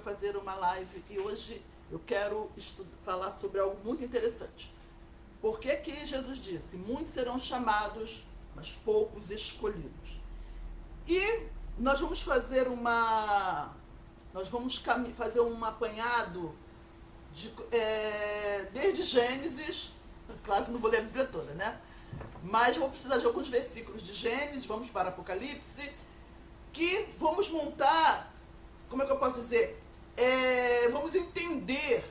para fazer uma live e hoje eu quero falar sobre algo muito interessante. Por que que Jesus disse, muitos serão chamados, mas poucos escolhidos? E nós vamos fazer fazer um apanhado desde Gênesis, claro que não vou ler a Bíblia toda, né? Mas vou precisar de alguns versículos de Gênesis, vamos para Apocalipse, que vamos montar, como é que eu posso dizer? Vamos entender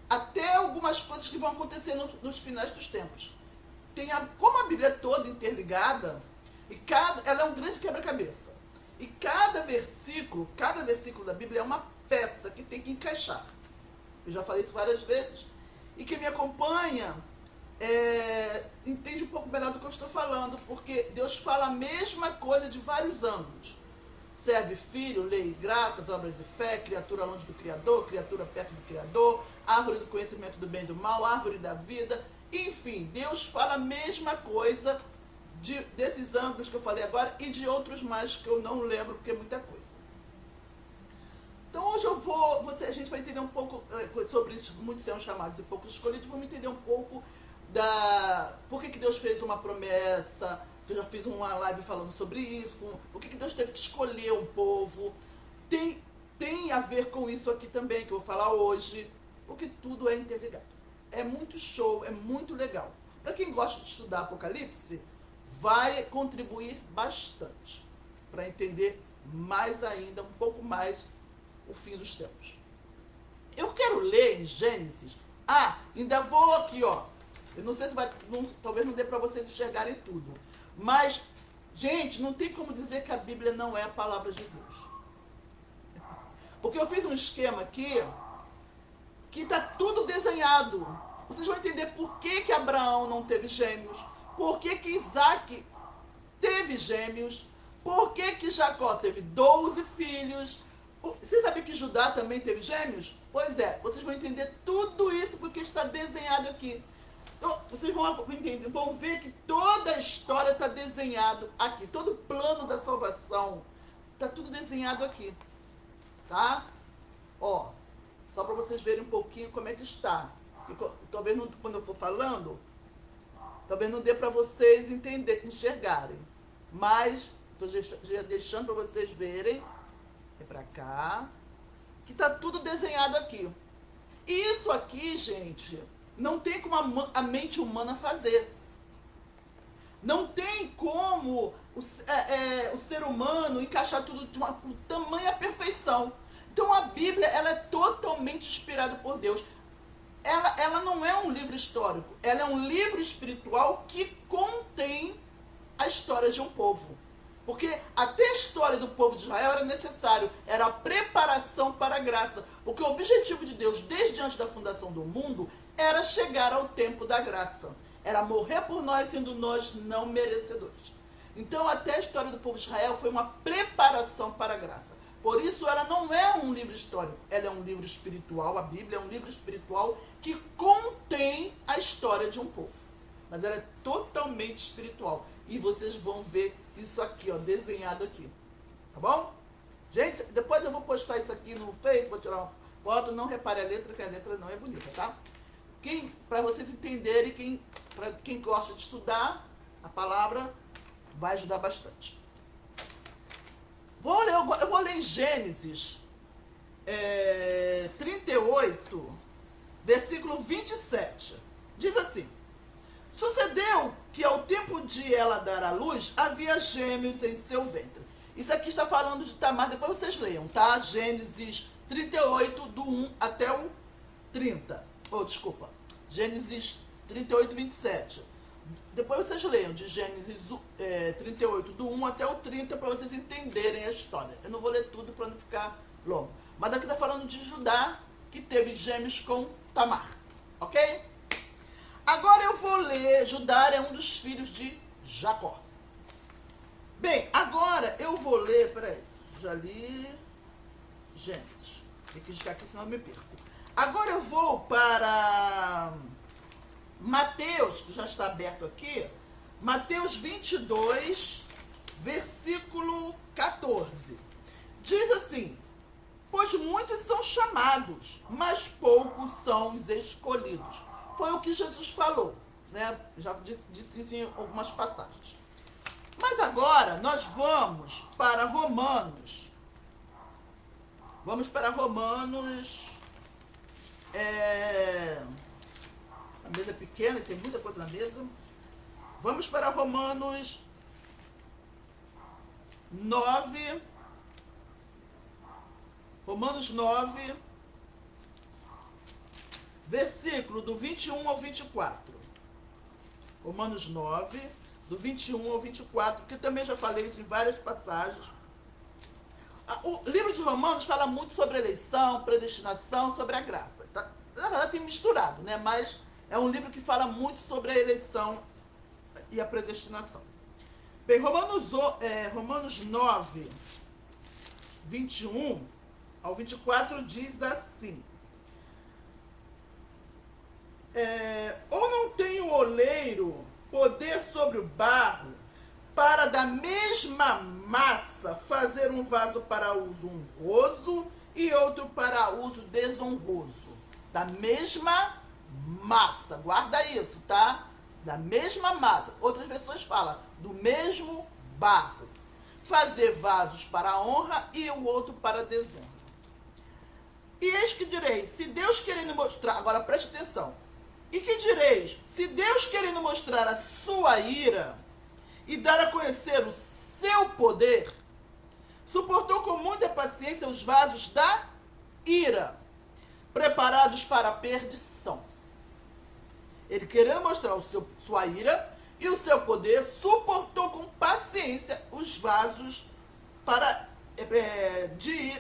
até algumas coisas que vão acontecer nos finais dos tempos. Como a Bíblia é toda interligada, ela é um grande quebra-cabeça. E cada versículo da Bíblia é uma peça que tem que encaixar. Eu já falei isso várias vezes. E quem me acompanha entende um pouco melhor do que eu estou falando, porque Deus fala a mesma coisa de vários ângulos. Serve, filho, lei, graças, obras e fé, criatura longe do Criador, criatura perto do Criador, árvore do conhecimento do bem e do mal, árvore da vida. Enfim, Deus fala a mesma coisa desses ângulos que eu falei agora e de outros mais que eu não lembro, porque é muita coisa. Então hoje a gente vai entender um pouco sobre isso, muitos serão chamados e poucos escolhidos, vamos entender um pouco por que Deus fez uma promessa. Eu já fiz uma live falando sobre isso, por que Deus teve que escolher um povo. Tem a ver com isso aqui também, que eu vou falar hoje, porque tudo é interligado. É muito show, é muito legal. Para quem gosta de estudar Apocalipse, vai contribuir bastante para entender mais ainda, um pouco mais, o fim dos tempos. Eu quero ler em Gênesis. Ainda vou aqui, ó. Eu não sei se talvez não dê para vocês enxergarem tudo. Mas, gente, não tem como dizer que a Bíblia não é a palavra de Deus. Porque eu fiz um esquema aqui que está tudo desenhado. Vocês vão entender por que Abraão não teve gêmeos, por que Isaac teve gêmeos, por que Jacó teve 12 filhos. Vocês sabem que Judá também teve gêmeos? Pois é, vocês vão entender tudo isso porque está desenhado aqui. Vocês vão ver que toda a história está desenhado aqui. Todo o plano da salvação está tudo desenhado aqui. Tá? Ó, só para vocês verem um pouquinho como é que está. Talvez quando eu for falando, talvez não dê para vocês enxergarem. Mas estou já deixando para vocês verem. É para cá. Que está tudo desenhado aqui. E isso aqui, gente, não tem como a mente humana fazer. Não tem como o ser humano encaixar tudo de uma tamanha perfeição. Então a Bíblia, ela é totalmente inspirada por Deus. Ela não é um livro histórico, ela é um livro espiritual que contém a história de um povo. Porque até a história do povo de Israel era necessário, era a preparação para a graça. Porque o objetivo de Deus, desde antes da fundação do mundo, era chegar ao tempo da graça. Era morrer por nós, sendo nós não merecedores. Então, até a história do povo de Israel foi uma preparação para a graça. Por isso, ela não é um livro histórico, ela é um livro espiritual. A Bíblia é um livro espiritual que contém a história de um povo. Mas ela é totalmente espiritual. E vocês vão ver isso aqui, ó, desenhado aqui. Tá bom? Gente, depois eu vou postar isso aqui no Face, vou tirar uma foto. Não repare a letra, que a letra não é bonita, tá? Para vocês entenderem, para quem gosta de estudar a palavra, vai ajudar bastante. Eu vou ler em Gênesis 38, versículo 27. Diz assim: sucedeu que ao tempo de ela dar à luz, havia gêmeos em seu ventre. Isso aqui está falando de Tamar, depois vocês leiam, tá? Gênesis 38, do 1 até o 30. Gênesis 38, 27. Depois vocês leiam de Gênesis 38, do 1 até o 30, para vocês entenderem a história. Eu não vou ler tudo para não ficar longo. Mas aqui está falando de Judá, que teve gêmeos com Tamar. Ok? Agora eu vou ler, Judá é um dos filhos de Jacó. Bem, agora eu vou ler, peraí, já li Gênesis. Tem que ficar aqui, senão eu me perco. Agora eu vou para Mateus, que já está aberto aqui, Mateus 22, versículo 14. Diz assim: Pois muitos são chamados, mas poucos são os escolhidos. Foi o que Jesus falou, né? Já disse isso em algumas passagens. Mas agora nós vamos para Romanos. Vamos para Romanos. A mesa é pequena e tem muita coisa na mesa. Vamos para Romanos 9. Romanos 9, versículo do 21 ao 24. Romanos 9, do 21 ao 24, que também já falei isso em várias passagens. O livro de Romanos fala muito sobre eleição, predestinação, sobre a graça. Tá? Na verdade tem misturado, né? Mas é um livro que fala muito sobre a eleição e a predestinação. Bem, Romanos 9, 21 ao 24 diz assim: ou não tem o oleiro poder sobre o barro, para da mesma massa fazer um vaso para uso honroso e outro para uso desonroso? Da mesma massa, guarda isso, tá? Da mesma massa. Outras versões falam do mesmo barro. Fazer vasos para honra e o outro para desonra. E eis que direis, se Deus querendo mostrar, agora preste atenção, e que direis, se Deus querendo mostrar a sua ira e dar a conhecer o seu poder, suportou com muita paciência os vasos da ira, preparados para a perdição. Ele querendo mostrar sua ira e o seu poder, suportou com paciência os vasos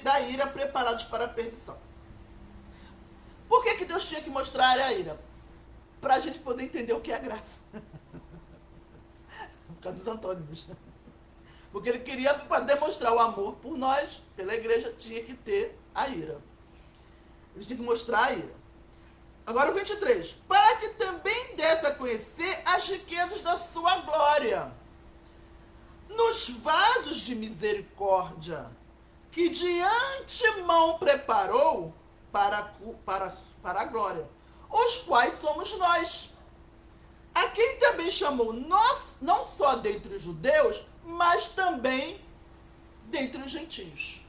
da ira preparados para a perdição. Por que Deus tinha que mostrar a ira? Para a gente poder entender o que é a graça. Por causa dos antônimos. Porque ele queria, para demonstrar o amor por nós, pela igreja, tinha que ter a ira. Ele tinha que mostrar a ira. Agora o 23. Para que também desse a conhecer as riquezas da sua glória, nos vasos de misericórdia, que de antemão preparou para a glória, os quais somos nós, a quem também chamou nós, não só dentre os judeus, mas também dentre os gentios.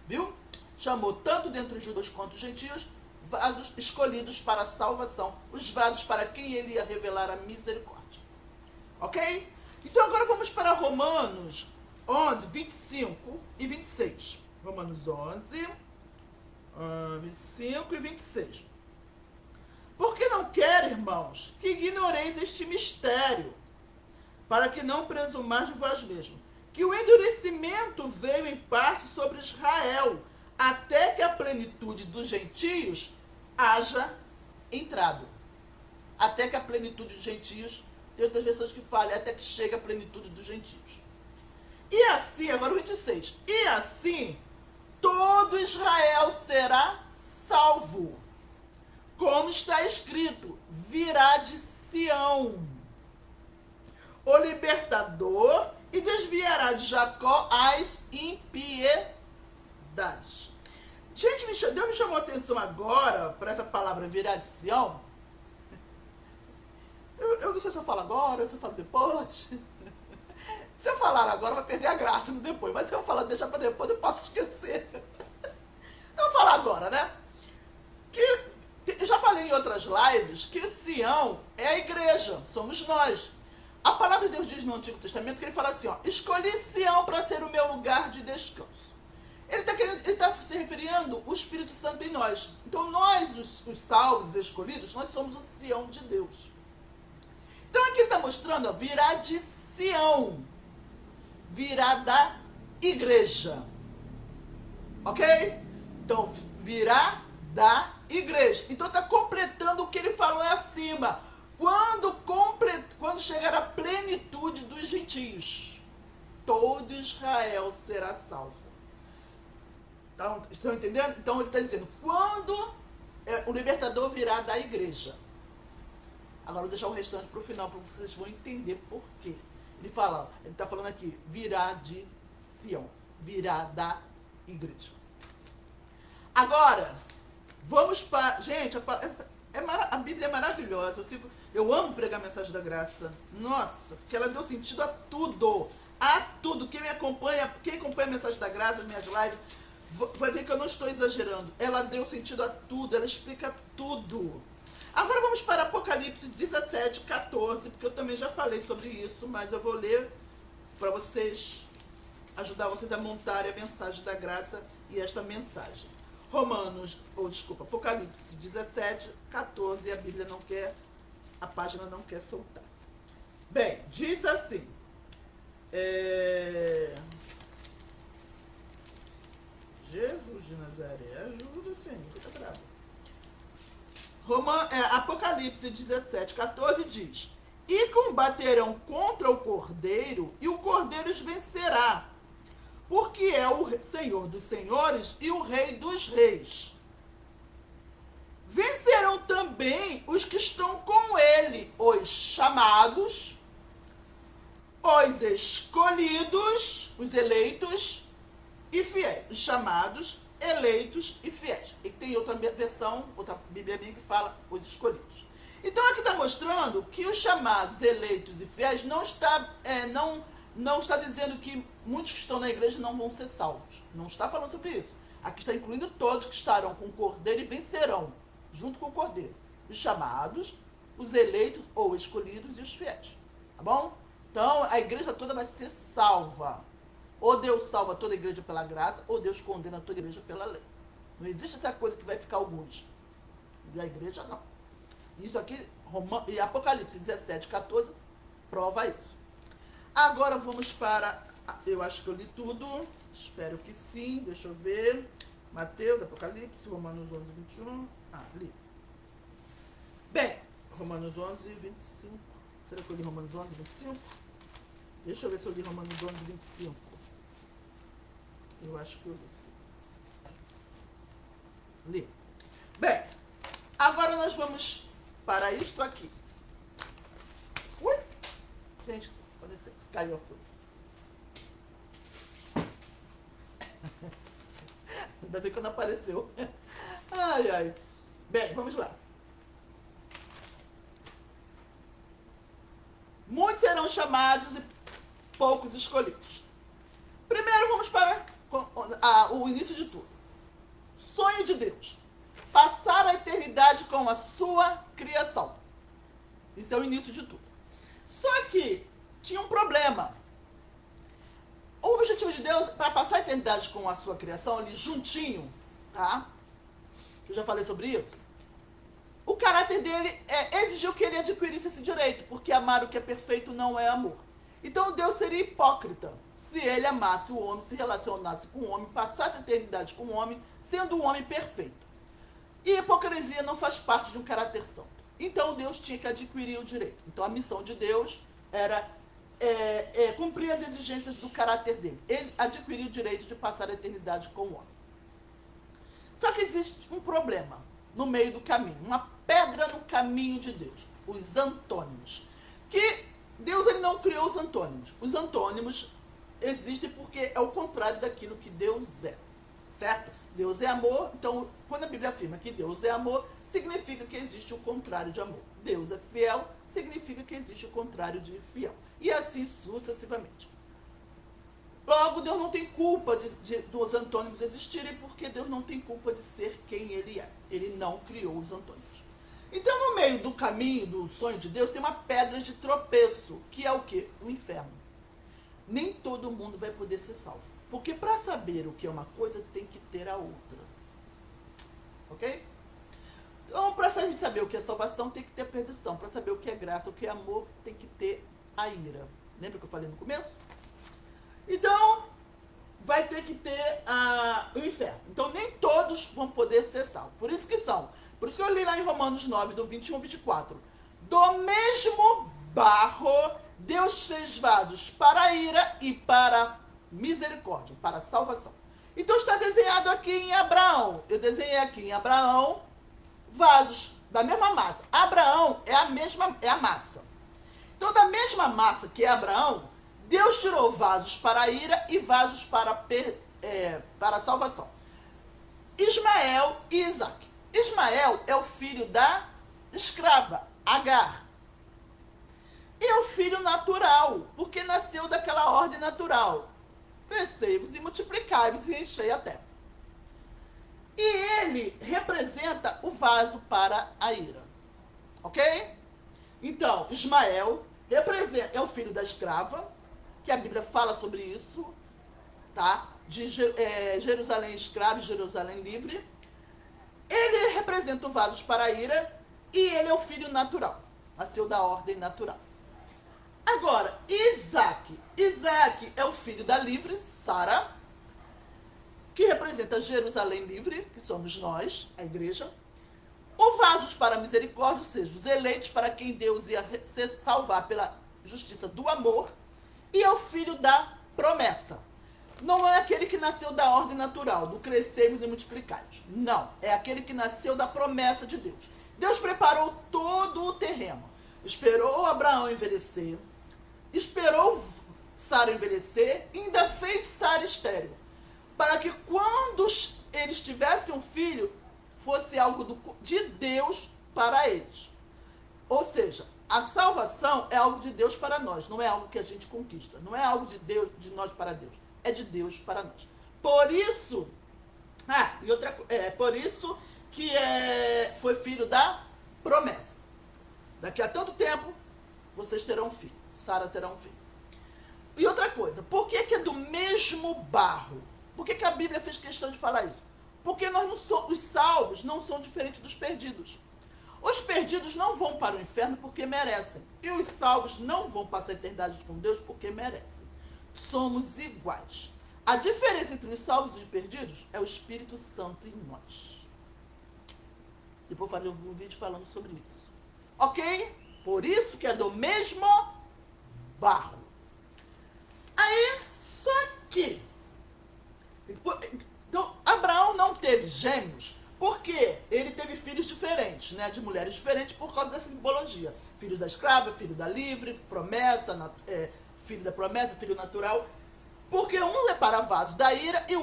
Viu? Chamou tanto dentre os judeus quanto os gentios, vasos escolhidos para a salvação, os vasos para quem ele ia revelar a misericórdia. Ok? Então agora vamos para Romanos 11, 25 e 26. Romanos 11, 25 e 26. Porque não quer, irmãos, que ignoreis este mistério, para que não presumais de vós mesmos, que o endurecimento veio em parte sobre Israel, até que a plenitude dos gentios haja entrado. Até que a plenitude dos gentios, tem outras pessoas que falam, até que chega a plenitude dos gentios. E assim, agora o 26, e assim todo Israel será salvo. Como está escrito, virá de Sião o libertador e desviará de Jacó as impiedades. Gente, Deus me chamou a atenção agora para essa palavra virá de Sião. Eu não sei se eu falo agora, se eu falo depois. Se eu falar agora, vai perder a graça no depois. Mas se eu falar deixar para depois, eu posso esquecer. Eu vou falar agora, né? Eu já falei em outras lives que Sião é a igreja, somos nós. A palavra de Deus diz no Antigo Testamento que ele fala assim, ó, escolhi Sião para ser o meu lugar de descanso. Ele está se referindo o Espírito Santo em nós. Então nós, os salvos, os escolhidos, nós somos o Sião de Deus. Então aqui ele está mostrando, ó, virá de Sião, virá da igreja. Ok? Então virá da igreja. Então está completando o que ele falou acima. Quando chegar a plenitude dos gentios, todo Israel será salvo. Então, estão entendendo? Então ele está dizendo, quando o libertador virá da igreja. Agora vou deixar o restante para o final, para vocês vão entender por quê. Ele está falando aqui, virá de Sião, virá da igreja. Agora, vamos para... Gente, a Bíblia é maravilhosa. Eu amo pregar a mensagem da graça. Nossa, porque ela deu sentido a tudo. A tudo. Quem acompanha a mensagem da graça, as minhas lives, vai ver que eu não estou exagerando. Ela deu sentido a tudo, ela explica tudo. Agora vamos para Apocalipse 17, 14, porque eu também já falei sobre isso, mas eu vou ler para vocês, ajudar vocês a montarem a mensagem da graça e esta mensagem. Apocalipse 17, 14, a Bíblia não quer, a página não quer soltar. Bem, diz assim, Jesus de Nazaré, ajuda, Senhor, fica bravo. Apocalipse 17, 14 diz: e combaterão contra o Cordeiro, e o Cordeiro os vencerá, porque é o Senhor dos senhores e o Rei dos reis. Vencerão também os que estão com ele, os chamados, os escolhidos, os eleitos e fiéis. Os chamados, eleitos e fiéis. E tem outra versão, outra Bíblia minha que fala os escolhidos. Então aqui está mostrando que os chamados, eleitos e fiéis não está dizendo que muitos que estão na igreja não vão ser salvos. Não está falando sobre isso. Aqui está incluindo todos que estarão com o Cordeiro e vencerão, junto com o Cordeiro. Os chamados, os eleitos ou escolhidos e os fiéis. Tá bom? Então a igreja toda vai ser salva. Ou Deus salva toda a igreja pela graça, ou Deus condena toda a igreja pela lei. Não existe essa coisa que vai ficar alguns. E a igreja não. Isso aqui, e Apocalipse 17, 14, prova isso. Agora vamos para... Eu acho que eu li tudo. Espero que sim. Deixa eu ver. Mateus, Apocalipse, Romanos 11, 21. Li. Bem, Romanos 11, 25. Será que eu li Romanos 11, 25? Deixa eu ver se eu li Romanos 11, 25. Eu acho que eu li sim. Li. Bem, agora nós vamos para isto aqui. Ui! Gente, com licença, caiu a folha. Ainda bem que não apareceu. Ai, ai. Bem, vamos lá. Muitos serão chamados e poucos escolhidos. Primeiro vamos para o início de tudo. Sonho de Deus. Passar a eternidade com a sua criação. Isso é o início de tudo. Só que tinha um problema. O objetivo de Deus, para passar a eternidade com a sua criação, ali juntinho, tá? Eu já falei sobre isso. O caráter dele exigiu que ele adquirisse esse direito, porque amar o que é perfeito não é amor. Então Deus seria hipócrita se ele amasse o homem, se relacionasse com o homem, passasse a eternidade com o homem, sendo um homem perfeito. E hipocrisia não faz parte de um caráter santo. Então Deus tinha que adquirir o direito. Então a missão de Deus era cumprir as exigências do caráter dele, adquirir o direito de passar a eternidade com o homem. Só que existe um problema no meio do caminho, uma pedra no caminho de Deus, os antônimos. Que Deus ele não criou os antônimos. Os antônimos existem porque é o contrário daquilo que Deus é, certo? Deus é amor, então quando a Bíblia afirma que Deus é amor, significa que existe o contrário de amor. Deus é fiel, significa que existe o contrário de fiel. E assim sucessivamente. Logo, Deus não tem culpa dos antônimos existirem, porque Deus não tem culpa de ser quem ele é. Ele não criou os antônimos. Então, no meio do caminho, do sonho de Deus, tem uma pedra de tropeço, que é o quê? O inferno. Nem todo mundo vai poder ser salvo. Porque para saber o que é uma coisa, tem que ter a outra. Ok? Então, para a gente saber o que é salvação, tem que ter a perdição. Para saber o que é graça, o que é amor, tem que ter a ira. Lembra que eu falei no começo? Então, vai ter que ter o inferno. Então, nem todos vão poder ser salvos. Por isso que eu li lá em Romanos 9, do 21 ao 24. Do mesmo barro, Deus fez vasos para a ira e para misericórdia, para a salvação. Então, está desenhado aqui em Abraão. Eu desenhei aqui em Abraão vasos da mesma massa. Abraão é a massa. Então, da mesma massa que é Abraão, Deus tirou vasos para a ira e vasos para a salvação. Ismael e Isaac. Ismael é o filho da escrava, Agar. E é o filho natural, porque nasceu daquela ordem natural. Crescei-vos e multiplicai-vos e enchei a terra. E ele representa o vaso para a ira. Ok? Então, Ismael é o filho da escrava, que a Bíblia fala sobre isso, tá? De Jerusalém escrava e Jerusalém livre. Ele representa o vaso para a ira e ele é o filho natural. Nasceu da ordem natural. Agora, Isaac. Isaac é o filho da livre, Sara, que representa Jerusalém livre, que somos nós, a igreja. O vasos para a misericórdia, ou seja, os eleitos para quem Deus ia salvar pela justiça do amor. E é o filho da promessa. Não é aquele que nasceu da ordem natural, do crescei-vos e multiplicai-vos. Não, é aquele que nasceu da promessa de Deus. Deus preparou todo o terreno. Esperou Abraão envelhecer, esperou Sara envelhecer, e ainda fez Sara estéril, para que quando eles tivessem um filho, fosse algo de Deus para eles. Ou seja, a salvação é algo de Deus para nós, não é algo que a gente conquista, não é algo de Deus, de nós para Deus, é de Deus para nós. Por isso, por isso que foi filho da promessa. Daqui a tanto tempo, vocês terão um filho, Sara terá um filho. E outra coisa, por que é do mesmo barro? Por que a Bíblia fez questão de falar isso? Porque os salvos não são diferentes dos perdidos. Os perdidos não vão para o inferno porque merecem. E os salvos não vão passar a eternidade com Deus porque merecem. Somos iguais. A diferença entre os salvos e os perdidos é o Espírito Santo em nós. Depois eu farei um vídeo falando sobre isso. Ok? Por isso que é do mesmo barro. Aí, só que... Então, Abraão não teve gêmeos porque ele teve filhos diferentes, né, de mulheres diferentes por causa dessa simbologia. Filho da escrava, filho da livre, promessa, filho da promessa, filho natural. Porque um é para vaso da ira e o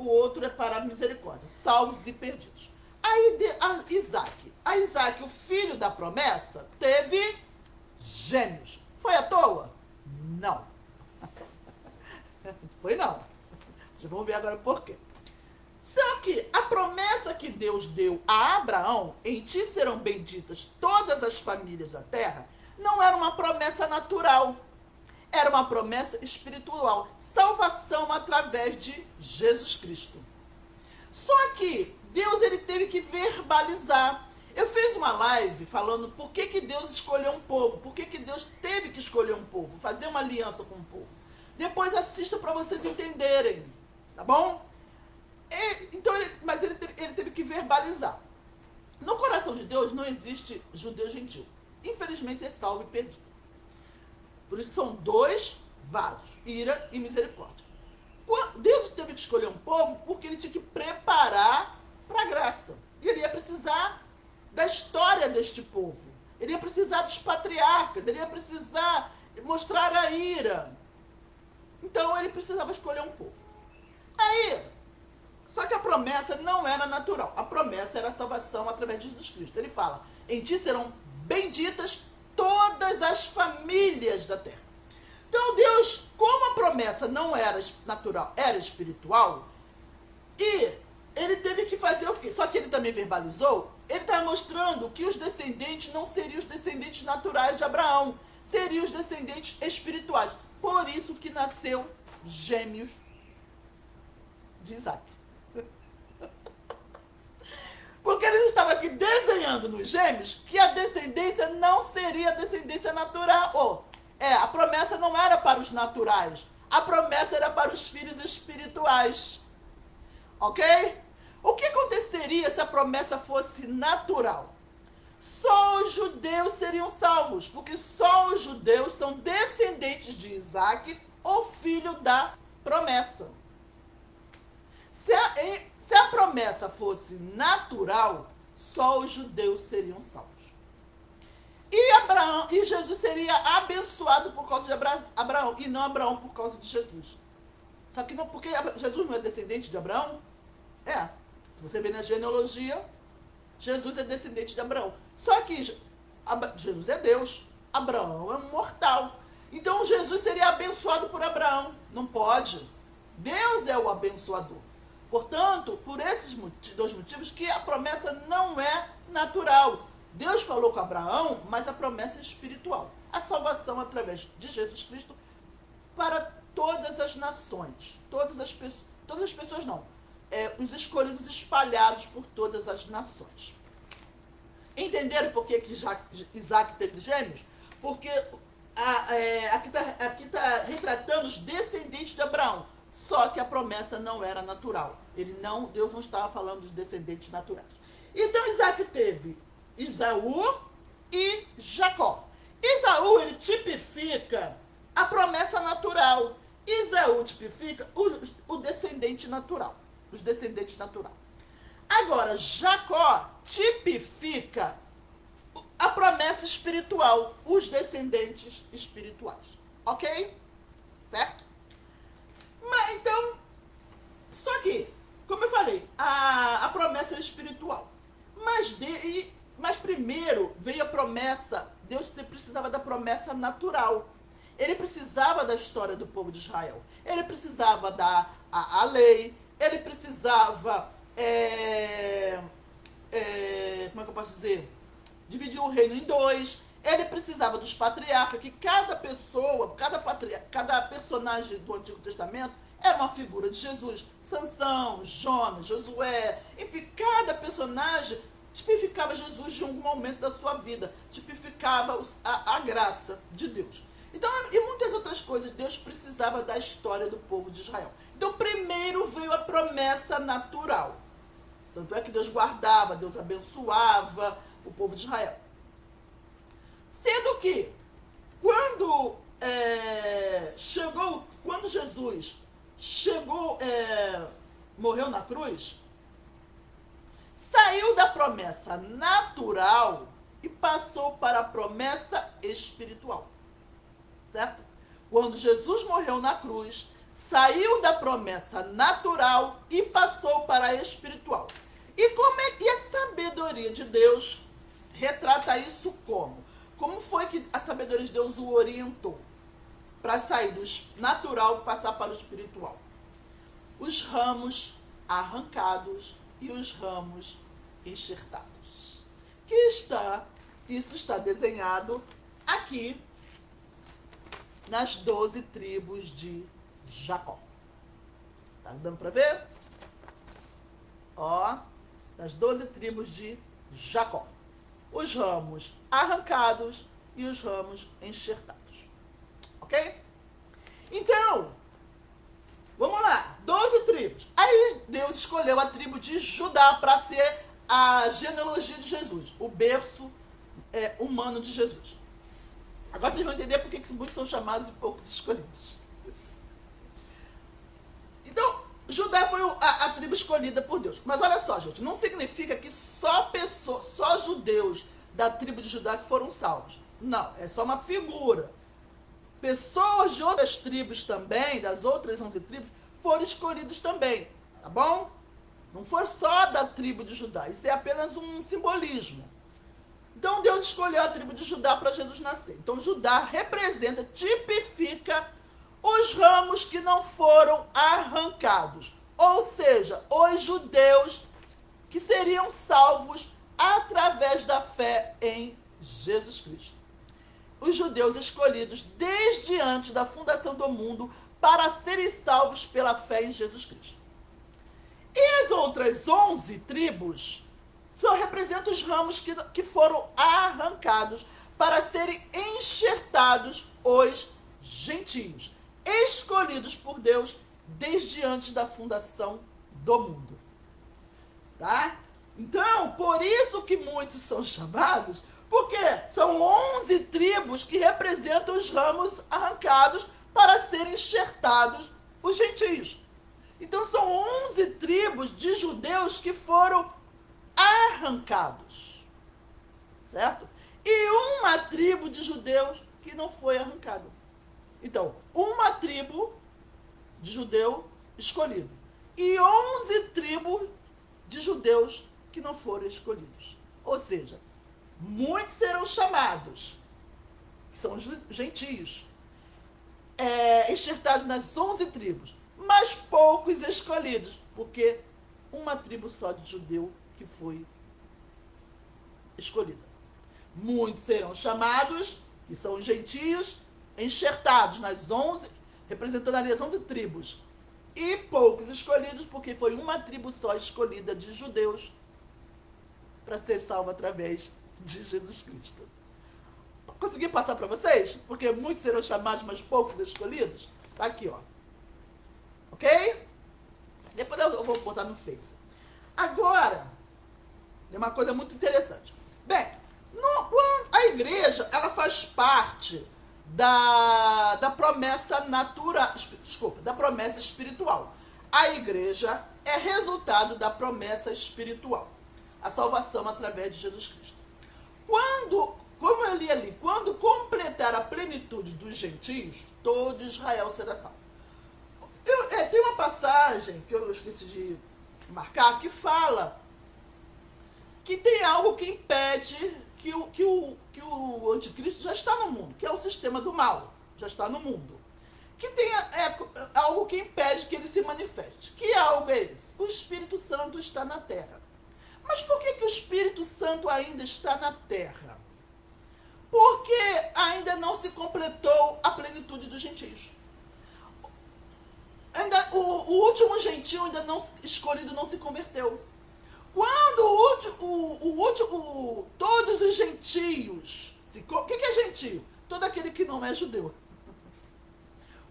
outro é para a misericórdia, salvos e perdidos. Aí Isaac, o filho da promessa, teve gêmeos. Foi à toa? Não. Foi não. Vocês vão ver agora por quê. Só que a promessa que Deus deu a Abraão, em ti serão benditas todas as famílias da terra, não era uma promessa natural. Era uma promessa espiritual. Salvação através de Jesus Cristo. Só que Deus ele teve que verbalizar. Eu fiz uma live falando por que Deus escolheu um povo. Por que Deus teve que escolher um povo. Fazer uma aliança com um povo. Depois assista para vocês entenderem. Tá bom? Mas ele teve que verbalizar. No coração de Deus não existe judeu gentil. Infelizmente é salvo e perdido. Por isso que são dois vasos, ira e misericórdia. Deus teve que escolher um povo porque ele tinha que preparar para a graça. E ele ia precisar da história deste povo. Ele ia precisar dos patriarcas, ele ia precisar mostrar a ira. Então ele precisava escolher um povo. Só que a promessa não era natural. A promessa era a salvação através de Jesus Cristo. Ele fala, em ti serão benditas todas as famílias da terra. Então Deus, como a promessa não era natural, era espiritual, e ele teve que fazer o quê? Só que ele também verbalizou, ele está mostrando que os descendentes não seriam os descendentes naturais de Abraão, seriam os descendentes espirituais. Por isso que nasceu gêmeos de Isaac. Porque ele estava aqui desenhando nos gêmeos que a descendência não seria a descendência natural. A promessa não era para os naturais. A promessa era para os filhos espirituais. Ok? O que aconteceria se a promessa fosse natural? Só os judeus seriam salvos, porque só os judeus são descendentes de Isaac, o filho da promessa. Se a promessa fosse natural, só os judeus seriam salvos. E Jesus seria abençoado por causa de Abraão, e não Abraão por causa de Jesus. Só que não, porque Jesus não é descendente de Abraão? Se você vê na genealogia, Jesus é descendente de Abraão. Só que Jesus é Deus, Abraão é um mortal. Então Jesus seria abençoado por Abraão. Não pode. Deus é o abençoador. Portanto, por esses dois motivos, que a promessa não é natural. Deus falou com Abraão, mas a promessa é espiritual. A salvação através de Jesus Cristo para todas as nações. Todas as pessoas não. Os escolhidos espalhados por todas as nações. Entenderam por que Isaac teve gêmeos? Porque aqui está retratando os descendentes de Abraão. Só que a promessa não era natural. Deus não estava falando dos descendentes naturais. Então Isaac teve Esaú e Jacó. Esaú, ele tipifica a promessa natural. Esaú tipifica o descendente natural. Os descendentes naturais. Agora, Jacó tipifica a promessa espiritual. Os descendentes espirituais. Ok? Certo? Mas então, só que, como eu falei, a promessa é espiritual. Mas primeiro veio a promessa. Deus precisava da promessa natural. Ele precisava da história do povo de Israel. Ele precisava da a lei. Ele precisava, como é que eu posso dizer? Dividir o reino em dois. Ele precisava dos patriarcas, que cada pessoa, cada personagem do Antigo Testamento era uma figura de Jesus. Sansão, Jonas, Josué, enfim, cada personagem tipificava Jesus de algum momento da sua vida, tipificava a graça de Deus. Então, e muitas outras coisas, Deus precisava da história do povo de Israel. Então, primeiro veio a promessa natural. Tanto é que Deus guardava, Deus abençoava o povo de Israel. Sendo que, quando Jesus morreu na cruz, saiu da promessa natural e passou para a promessa espiritual. Certo? Quando Jesus morreu na cruz, saiu da promessa natural e passou para a espiritual. E a sabedoria de Deus retrata isso como? Como foi que a sabedoria de Deus o orientou para sair do natural e passar para o espiritual? Os ramos arrancados e os ramos enxertados. Isso está desenhado aqui nas 12 tribos de Jacó. Tá dando para ver? Ó, nas 12 tribos de Jacó. Os ramos arrancados e os ramos enxertados. Ok? Então, vamos lá. 12 tribos. Aí Deus escolheu a tribo de Judá para ser a genealogia de Jesus. O berço humano de Jesus. Agora vocês vão entender por que muitos são chamados e poucos escolhidos. Então, Judá foi a tribo escolhida por Deus. Mas olha só, gente, não significa que só judeus da tribo de Judá que foram salvos. Não, é só uma figura. Pessoas de outras tribos também, das outras 11 tribos, foram escolhidos também, tá bom? Não foi só da tribo de Judá, isso é apenas um simbolismo. Então Deus escolheu a tribo de Judá para Jesus nascer. Então Judá representa, tipifica os ramos que não foram arrancados. Ou seja, os judeus que seriam salvos através da fé em Jesus Cristo. Os judeus escolhidos desde antes da fundação do mundo para serem salvos pela fé em Jesus Cristo. E as outras 11 tribos só representam os ramos que foram arrancados para serem enxertados os gentios, escolhidos por Deus desde antes da fundação do mundo. Tá? Então, por isso que muitos são chamados, porque são 11 tribos que representam os ramos arrancados para serem enxertados os gentios. Então, são 11 tribos de judeus que foram arrancados, certo? E uma tribo de judeus que não foi arrancada. Então, uma tribo de judeu escolhido e 11 tribos de judeus que não foram escolhidos. Ou seja, muitos serão chamados, que são os gentios, enxertados nas 11 tribos, mas poucos escolhidos, porque uma tribo só de judeu que foi escolhida. Muitos serão chamados, que são os gentios, enxertados nas 11, representando ali as 11 tribos, e poucos escolhidos, porque foi uma tribo só escolhida de judeus para ser salva através de Jesus Cristo. Consegui passar para vocês? Porque muitos serão chamados, mas poucos escolhidos? Tá aqui, ó. Ok? Depois eu vou botar no Face. Agora, tem uma coisa muito interessante. Bem, quando a igreja, ela faz parte da promessa natural, desculpa, da promessa espiritual. A igreja é resultado da promessa espiritual. A salvação através de Jesus Cristo. Como eu li ali, quando completar a plenitude dos gentios, todo Israel será salvo. Tem uma passagem que eu esqueci de marcar, que fala que tem algo que impede que o anticristo já está no mundo, que é o sistema do mal, já está no mundo. Que tem algo que impede que ele se manifeste. Que algo é esse? O Espírito Santo está na terra. Mas por que o Espírito Santo ainda está na terra? Porque ainda não se completou a plenitude dos gentios. O último gentio ainda não escolhido não se converteu. Quando todos os gentios... O que é gentio? Todo aquele que não é judeu.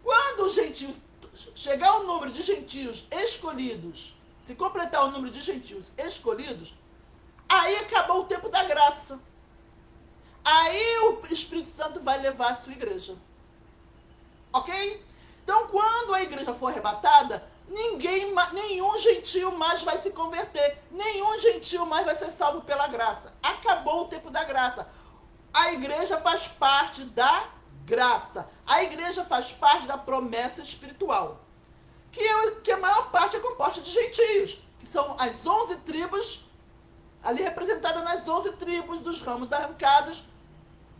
Quando os gentios chegar o número de gentios escolhidos, se completar o número de gentios escolhidos, aí acabou o tempo da graça. Aí o Espírito Santo vai levar a sua igreja. Ok? Então, quando a igreja for arrebatada, nenhum gentio mais vai se converter. Nenhum gentio mais vai ser salvo pela graça. Acabou o tempo da graça. A igreja faz parte da graça. A igreja faz parte da promessa espiritual. Que a maior parte é composta de gentios, que são as 11 tribos, ali representadas nas 11 tribos dos ramos arrancados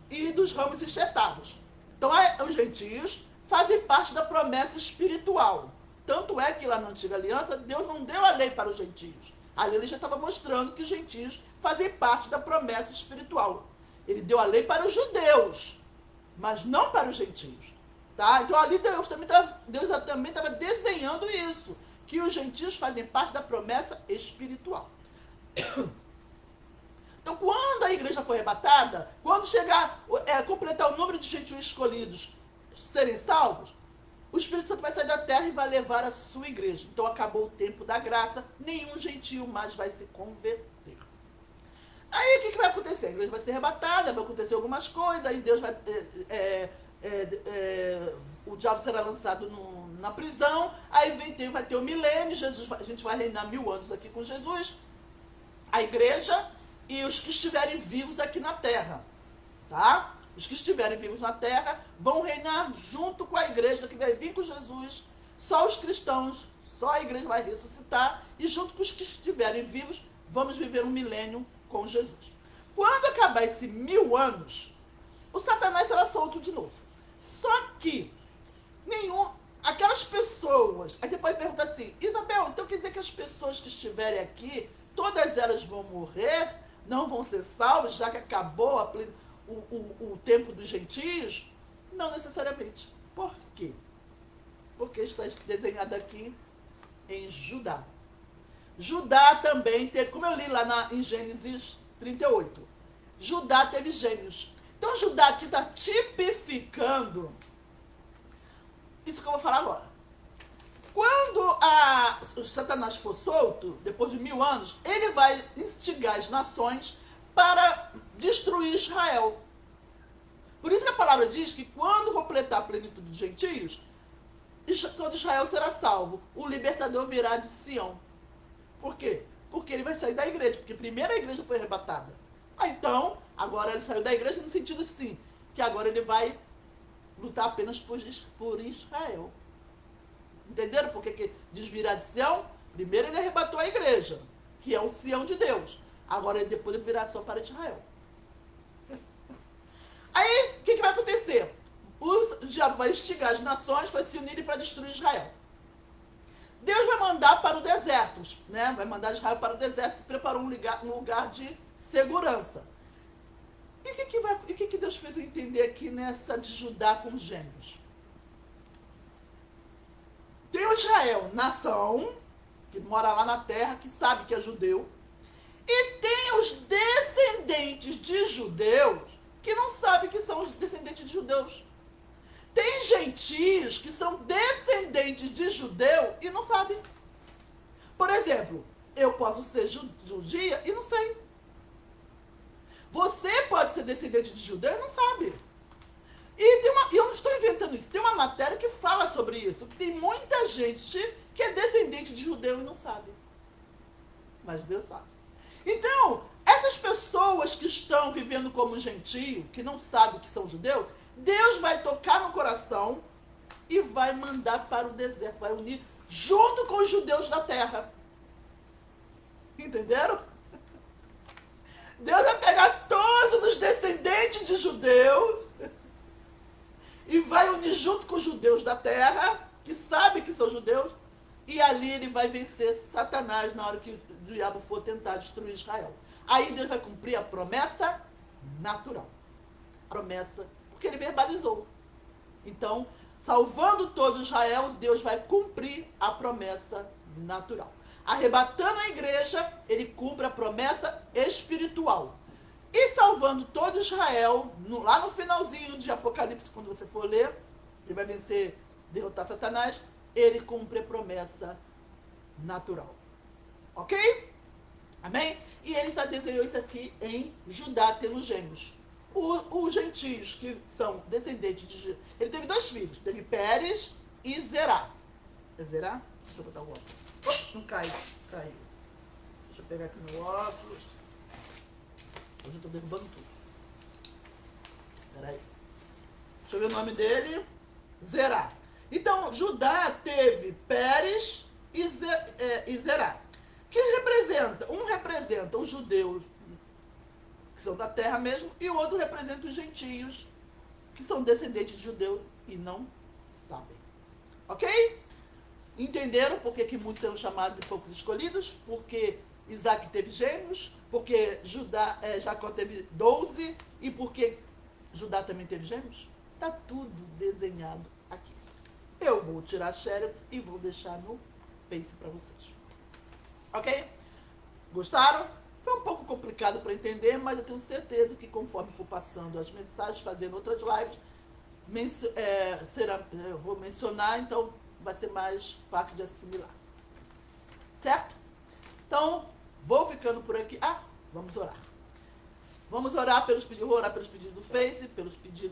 e dos ramos enxertados. Então, os gentios fazem parte da promessa espiritual. Tanto é que lá na Antiga Aliança, Deus não deu a lei para os gentios. Ali ele já estava mostrando que os gentios fazem parte da promessa espiritual. Ele deu a lei para os judeus, mas não para os gentios. Tá? Então ali Deus também estava desenhando isso, que os gentios fazem parte da promessa espiritual. Então, quando a igreja for arrebatada, quando chegar, completar o número de gentios escolhidos serem salvos, o Espírito Santo vai sair da terra e vai levar a sua igreja. Então, acabou o tempo da graça, nenhum gentio mais vai se converter. Aí, o que vai acontecer? A igreja vai ser arrebatada, vai acontecer algumas coisas, aí Deus vai... o diabo será lançado na prisão, aí vai ter o milênio, a gente vai reinar 1000 anos aqui com Jesus, a igreja e os que estiverem vivos aqui na terra, tá? Os que estiverem vivos na terra vão reinar junto com a igreja que vai vir com Jesus, só os cristãos, só a igreja vai ressuscitar, e junto com os que estiverem vivos, vamos viver um milênio com Jesus. Quando acabar esse 1000 anos, o Satanás será solto de novo. Só que aquelas pessoas... Aí você pode perguntar assim, Isabel, então quer dizer que as pessoas que estiverem aqui, todas elas vão morrer, não vão ser salvas, já que acabou o tempo dos gentios? Não necessariamente. Por quê? Porque está desenhado aqui em Judá. Judá também teve, como eu li lá em Gênesis 38, Judá teve gêmeos. Então, Judá aqui está tipificando isso que eu vou falar agora. Quando o Satanás for solto, depois de 1000 anos, ele vai instigar as nações para destruir Israel. Por isso que a palavra diz que quando completar a plenitude dos gentios, todo Israel será salvo. O libertador virá de Sião. Por quê? Porque ele vai sair da igreja, porque primeiro a igreja foi arrebatada. Então, agora ele saiu da igreja no sentido assim, que agora ele vai lutar apenas por Israel. Entenderam por que diz virá de Sião? Primeiro ele arrebatou a igreja, que é o Sião de Deus. Agora depois ele virá só para Israel. Aí, o que vai acontecer? O diabo vai instigar as nações para se unirem para destruir Israel. Deus vai mandar para o deserto, né? Vai mandar Israel para o deserto e preparou um lugar de segurança. E o que Deus fez eu entender aqui nessa de Judá com os gêmeos? Tem o Israel, nação, que mora lá na terra, que sabe que é judeu. E tem os descendentes de judeus que não sabem que são os descendentes de judeus. Tem gentios que são descendentes de judeu e não sabem. Por exemplo, eu posso ser judia e não sei. Você pode ser descendente de judeu e não sabe. E eu não estou inventando isso. Tem uma matéria que fala sobre isso. Tem muita gente que é descendente de judeu e não sabe. Mas Deus sabe. Então, essas pessoas que estão vivendo como gentio, que não sabem que são judeus, Deus vai tocar no coração e vai mandar para o deserto, vai unir junto com os judeus da terra. Entenderam? Deus vai pegar todos os descendentes de judeus e vai unir junto com os judeus da terra, que sabem que são judeus, e ali ele vai vencer Satanás na hora que o diabo for tentar destruir Israel. Aí Deus vai cumprir a promessa natural. A promessa, porque ele verbalizou. Então, salvando todo Israel, Deus vai cumprir a promessa natural. Arrebatando a igreja, ele cumpre a promessa espiritual. E salvando todo Israel, lá no finalzinho de Apocalipse, quando você for ler, ele vai vencer, derrotar Satanás, ele cumpre a promessa natural. Ok? Amém? E ele desenhou isso aqui em Judá, tendo gêmeos. Os gentios, que são descendentes de... Ele teve 2 filhos, teve Pérez e Zerá. É Zerá? Deixa eu botar o óculos. Não caiu. Deixa eu pegar aqui meu óculos. Hoje eu tô derrubando tudo. Peraí. Deixa eu ver o nome dele. Zerá. Então, Judá teve Pérez e Zerá. Que representa? Um representa os judeus, que são da terra mesmo, e o outro representa os gentios, que são descendentes de judeus e não sabem. Ok? Entenderam por que muitos serão chamados e poucos escolhidos? Porque Isaac teve gêmeos, porque Jacó teve 12, e porque Judá também teve gêmeos? Está tudo desenhado aqui. Eu vou tirar xerox e vou deixar no Face para vocês. Ok? Gostaram? Foi um pouco complicado para entender, mas eu tenho certeza que conforme for passando as mensagens, fazendo outras lives, eu vou mencionar, então vai ser mais fácil de assimilar. Certo? Então, vou ficando por aqui. Vamos orar. Vamos orar pelos pedidos do Face, pelos pedidos